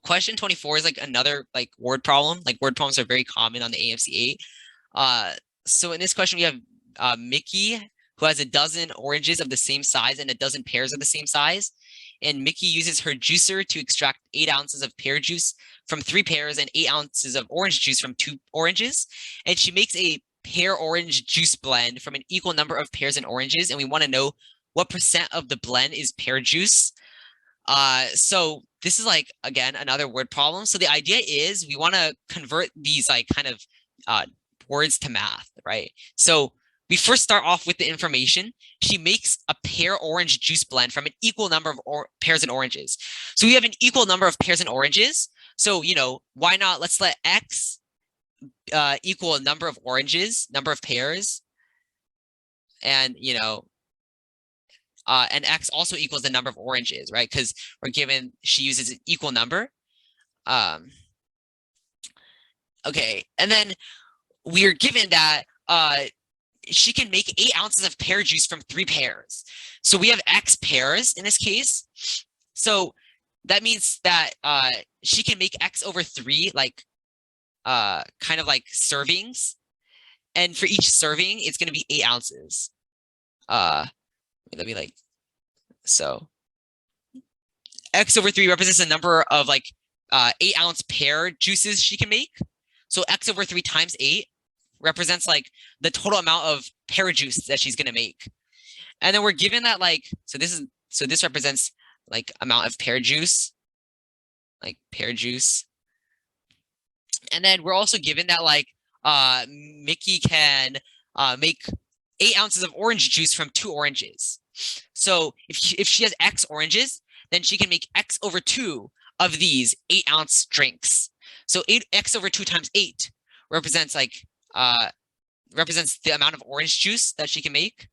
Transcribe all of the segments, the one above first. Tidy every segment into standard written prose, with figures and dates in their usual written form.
question 24 is like another like word problem. Like word problems are very common on the AMC 8. So in this question we have Mickey, who has a dozen oranges of the same size and a dozen pears of the same size. And Mickey uses her juicer to extract 8 ounces of pear juice from 3 pears and 8 ounces of orange juice from 2 oranges. And she makes a pear orange juice blend from an equal number of pears and oranges. And we want to know what percent of the blend is pear juice. So this is like, again, another word problem. So the idea is we want to convert these like kind of words to math, right? So we first start off with the information. She makes a pear orange juice blend from an equal number of pears and oranges. So we have an equal number of pears and oranges. So, why not? Let's let X equal a number of oranges, number of pears, and, and X also equals the number of oranges, right? Because we're given she uses an equal number. Okay, and then we're given that she can make 8 ounces of pear juice from 3 pears. So we have X pears in this case. So that means that she can make X over 3 like kind of like servings. And for each serving, it's going to be 8 ounces. Let me like, so X over 3 represents the number of like 8-ounce pear juices she can make. So X over 3 times 8 represents like the total amount of pear juice that she's going to make. And then we're given that like, so this represents like amount of pear juice, like pear juice. And then we're also given that like Mickey can make 8 ounces of orange juice from 2 oranges. So if she has X oranges, then she can make X over 2 of these 8-ounce drinks. So 8X over 2 times 8 represents like represents the amount of orange juice that she can make.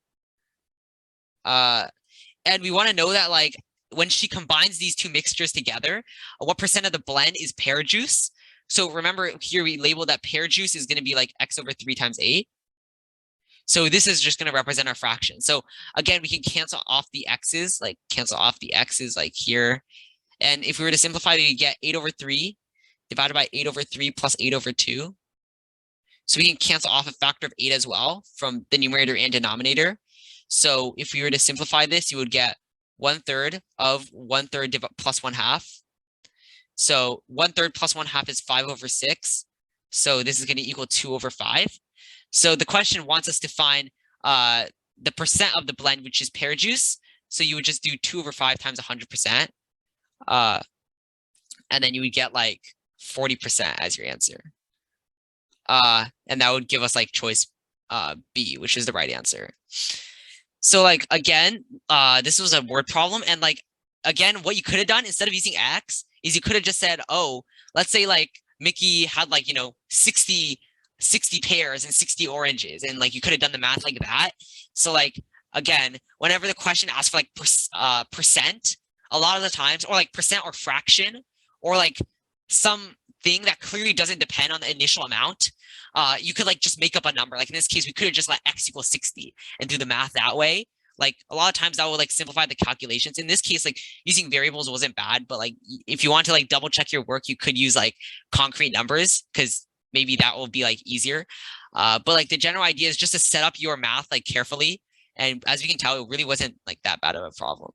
And we want to know that like when she combines these two mixtures together, what percent of the blend is pear juice? So remember here we labeled that pear juice is going to be like X over 3 times 8. So this is just going to represent our fraction. So again, we can cancel off the x's, like here. And if we were to simplify, we get 8 over 3 divided by 8 over 3 plus 8 over 2. So we can cancel off a factor of 8 as well from the numerator and denominator. So if we were to simplify this, you would get 1/3 of 1/3 plus 1/2. So 1/3 plus 1/2 is 5 over 6. So this is going to equal 2 over 5. So the question wants us to find the percent of the blend, which is pear juice. So you would just do 2 over 5 times 100%. And then you would get like 40% as your answer. And that would give us like choice B, which is the right answer. So like, again, this was a word problem. And like, again, what you could have done instead of using X is you could have just said, oh, let's say like Mickey had like, 60 pears and 60 oranges. And like, you could have done the math like that. So like, again, whenever the question asks for like percent, a lot of the times, or like percent or fraction, or like something that clearly doesn't depend on the initial amount, you could like just make up a number. Like in this case, we could have just let X equal 60 and do the math that way. Like a lot of times that would like simplify the calculations. In this case, like using variables wasn't bad, but like if you want to like double check your work, you could use like concrete numbers because maybe that will be like easier. But like the general idea is just to set up your math like carefully. And as we can tell, it really wasn't like that bad of a problem.